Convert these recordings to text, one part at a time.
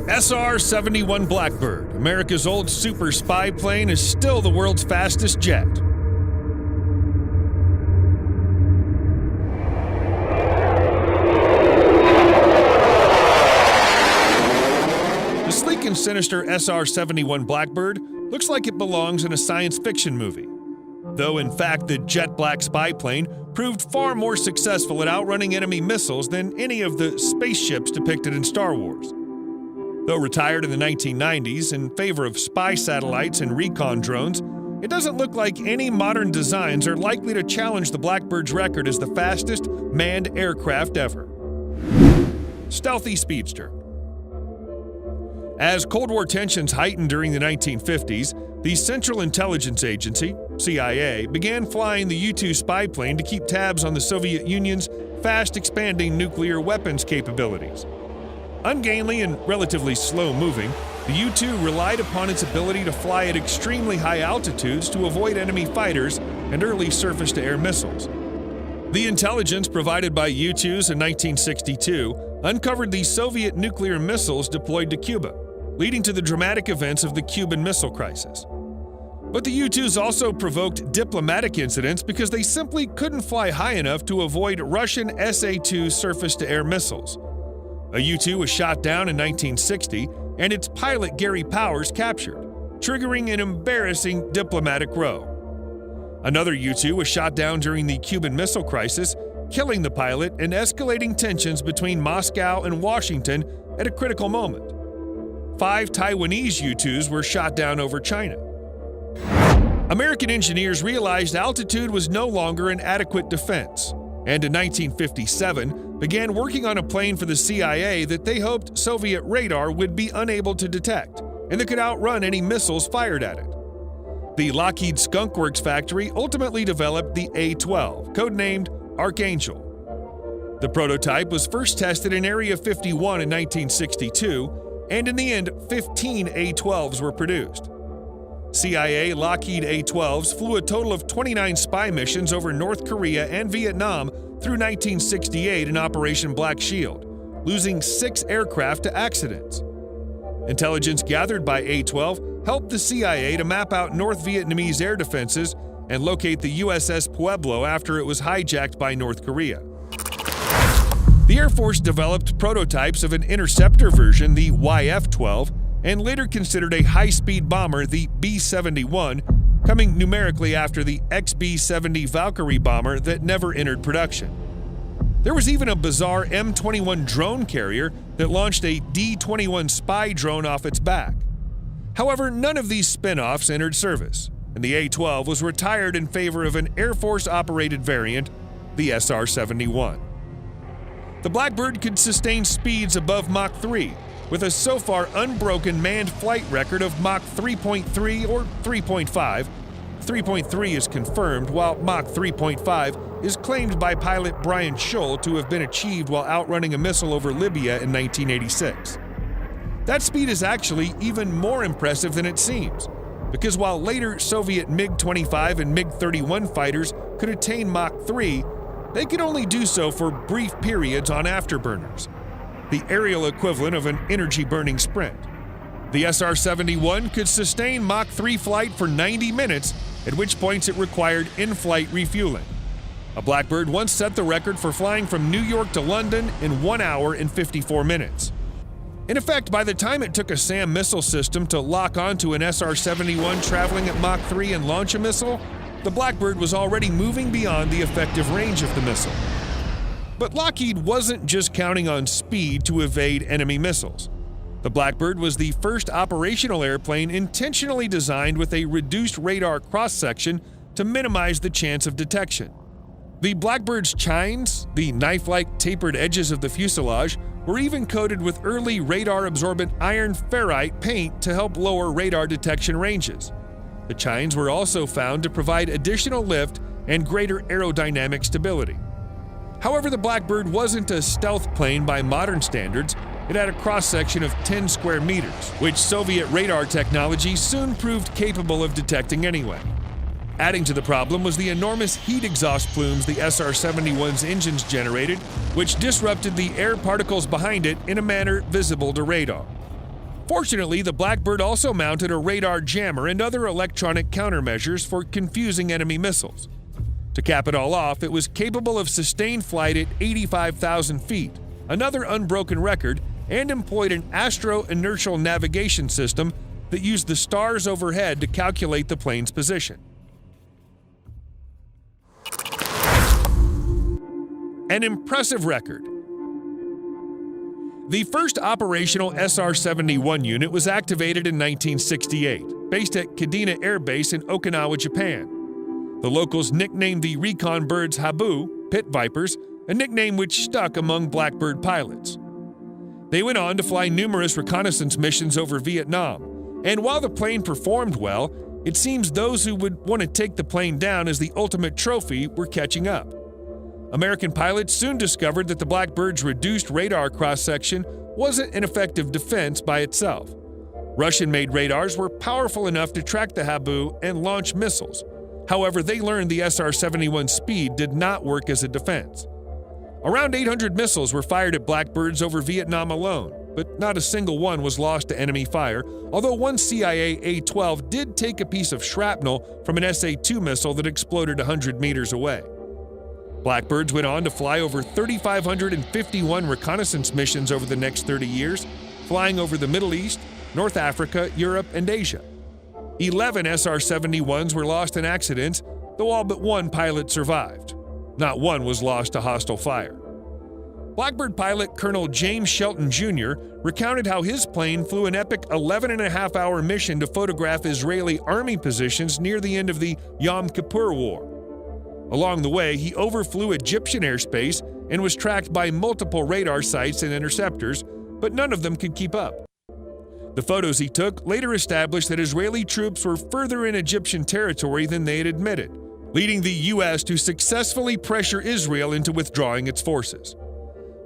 SR-71 Blackbird, America's old super spy plane, is still the world's fastest jet. The sleek and sinister SR-71 Blackbird looks like it belongs in a science fiction movie. Though in fact the jet black spy plane proved far more successful at outrunning enemy missiles than any of the spaceships depicted in Star Wars. Though retired in the 1990s in favor of spy satellites and recon drones, it doesn't look like any modern designs are likely to challenge the Blackbird's record as the fastest manned aircraft ever. Stealthy speedster. As Cold War tensions heightened during the 1950s, the Central Intelligence Agency, CIA, began flying the U-2 spy plane to keep tabs on the Soviet Union's fast-expanding nuclear weapons capabilities. Ungainly and relatively slow-moving, the U-2 relied upon its ability to fly at extremely high altitudes to avoid enemy fighters and early surface-to-air missiles. The intelligence provided by U-2s in 1962 uncovered the Soviet nuclear missiles deployed to Cuba, leading to the dramatic events of the Cuban Missile Crisis. But the U-2s also provoked diplomatic incidents because they simply couldn't fly high enough to avoid Russian SA-2 surface-to-air missiles. A U-2 was shot down in 1960, and its pilot Gary Powers captured, triggering an embarrassing diplomatic row. Another U-2 was shot down during the Cuban Missile Crisis, killing the pilot and escalating tensions between Moscow and Washington at a critical moment. 5 Taiwanese U-2s were shot down over China. American engineers realized altitude was no longer an adequate defense, and in 1957 began working on a plane for the CIA that they hoped Soviet radar would be unable to detect, and that could outrun any missiles fired at it. The Lockheed Skunk Works factory ultimately developed the A-12, codenamed Archangel. The prototype was first tested in Area 51 in 1962, and in the end, 15 A-12s were produced. CIA Lockheed A-12s flew a total of 29 spy missions over North Korea and Vietnam through 1968 in Operation Black Shield, losing 6 aircraft to accidents. Intelligence gathered by A-12 helped the CIA to map out North Vietnamese air defenses and locate the USS Pueblo after it was hijacked by North Korea. The Air Force developed prototypes of an interceptor version, the YF-12, and later considered a high-speed bomber, the B-71, coming numerically after the XB-70 Valkyrie bomber that never entered production. There was even a bizarre M-21 drone carrier that launched a D-21 spy drone off its back. However, none of these spin-offs entered service, and the A-12 was retired in favor of an Air Force-operated variant, the SR-71. The Blackbird could sustain speeds above Mach 3, with a so far unbroken manned flight record of Mach 3.3 or 3.5. 3.3 is confirmed, while Mach 3.5 is claimed by pilot Brian Schull to have been achieved while outrunning a missile over Libya in 1986. That speed is actually even more impressive than it seems, because while later Soviet MiG-25 and MiG-31 fighters could attain Mach 3, they could only do so for brief periods on afterburners, the aerial equivalent of an energy-burning sprint. The SR-71 could sustain Mach 3 flight for 90 minutes, at which points it required in-flight refueling. A Blackbird once set the record for flying from New York to London in 1 hour and 54 minutes. In effect, by the time it took a SAM missile system to lock onto an SR-71 traveling at Mach 3 and launch a missile, the Blackbird was already moving beyond the effective range of the missile. But Lockheed wasn't just counting on speed to evade enemy missiles. The Blackbird was the first operational airplane intentionally designed with a reduced radar cross-section to minimize the chance of detection. The Blackbird's chines, the knife-like tapered edges of the fuselage, were even coated with early radar-absorbent iron ferrite paint to help lower radar detection ranges. The chines were also found to provide additional lift and greater aerodynamic stability. However, the Blackbird wasn't a stealth plane by modern standards. It had a cross-section of 10 square meters, which Soviet radar technology soon proved capable of detecting anyway. Adding to the problem was the enormous heat exhaust plumes the SR-71's engines generated, which disrupted the air particles behind it in a manner visible to radar. Fortunately, the Blackbird also mounted a radar jammer and other electronic countermeasures for confusing enemy missiles. To cap it all off, it was capable of sustained flight at 85,000 feet, another unbroken record, and employed an astro-inertial navigation system that used the stars overhead to calculate the plane's position. An impressive record. The first operational SR-71 unit was activated in 1968, based at Kadena Air Base in Okinawa, Japan. The locals nicknamed the recon birds Habu, pit vipers, a nickname which stuck among Blackbird pilots. They went on to fly numerous reconnaissance missions over Vietnam, and while the plane performed well, it seems those who would want to take the plane down as the ultimate trophy were catching up. American pilots soon discovered that the Blackbird's reduced radar cross-section wasn't an effective defense by itself. Russian-made radars were powerful enough to track the Habu and launch missiles. However, they learned the SR-71's speed did not work as a defense. Around 800 missiles were fired at Blackbirds over Vietnam alone, but not a single one was lost to enemy fire, although one CIA A-12 did take a piece of shrapnel from an SA-2 missile that exploded 100 meters away. Blackbirds went on to fly over 3,551 reconnaissance missions over the next 30 years, flying over the Middle East, North Africa, Europe, and Asia. 11 SR-71s were lost in accidents, though all but one pilot survived. Not one was lost to hostile fire. Blackbird pilot Colonel James Shelton Jr. recounted how his plane flew an epic 11.5-hour mission to photograph Israeli army positions near the end of the Yom Kippur War. Along the way, he overflew Egyptian airspace and was tracked by multiple radar sites and interceptors, but none of them could keep up. The photos he took later established that Israeli troops were further in Egyptian territory than they had admitted, leading the U.S. to successfully pressure Israel into withdrawing its forces.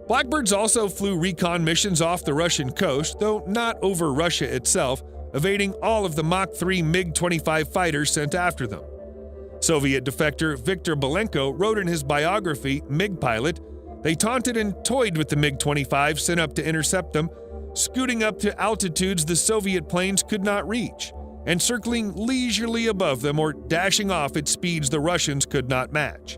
Blackbirds also flew recon missions off the Russian coast, though not over Russia itself, evading all of the Mach 3 MiG-25 fighters sent after them. Soviet defector Viktor Belenko wrote in his biography, MiG Pilot, they taunted and toyed with the MiG-25 sent up to intercept them, scooting up to altitudes the Soviet planes could not reach, and circling leisurely above them or dashing off at speeds the Russians could not match.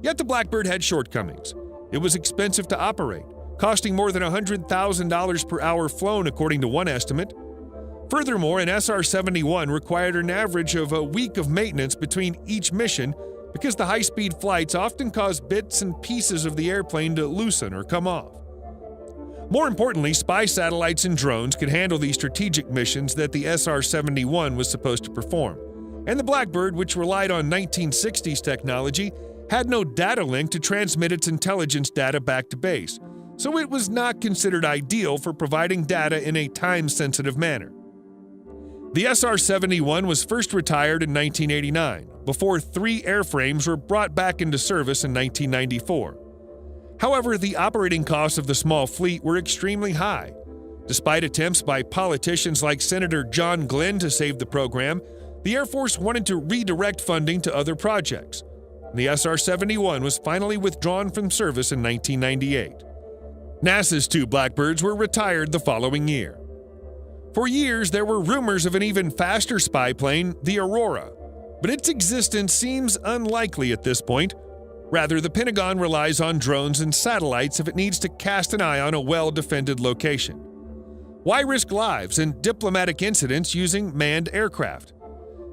Yet the Blackbird had shortcomings. It was expensive to operate, costing more than $100,000 per hour flown according to one estimate. Furthermore, an SR-71 required an average of a week of maintenance between each mission because the high-speed flights often cause bits and pieces of the airplane to loosen or come off. More importantly, spy satellites and drones could handle the strategic missions that the SR-71 was supposed to perform, and the Blackbird, which relied on 1960s technology, had no data link to transmit its intelligence data back to base, so it was not considered ideal for providing data in a time-sensitive manner. The SR-71 was first retired in 1989, before 3 airframes were brought back into service in 1994. However, the operating costs of the small fleet were extremely high. Despite attempts by politicians like Senator John Glenn to save the program, the Air Force wanted to redirect funding to other projects. The SR-71 was finally withdrawn from service in 1998. NASA's 2 Blackbirds were retired the following year. For years, there were rumors of an even faster spy plane, the Aurora, but its existence seems unlikely at this point. Rather, the Pentagon relies on drones and satellites if it needs to cast an eye on a well-defended location. Why risk lives and diplomatic incidents using manned aircraft?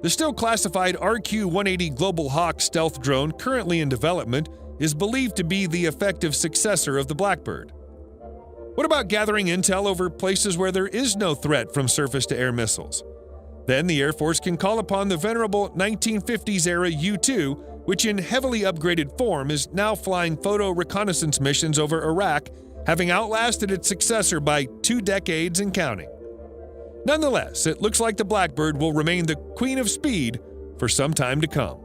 The still classified RQ-180 Global Hawk stealth drone currently in development is believed to be the effective successor of the Blackbird. What about gathering intel over places where there is no threat from surface-to-air missiles? Then the Air Force can call upon the venerable 1950s-era U-2, which in heavily upgraded form is now flying photo reconnaissance missions over Iraq, having outlasted its successor by 2 decades and counting. Nonetheless, it looks like the Blackbird will remain the queen of speed for some time to come.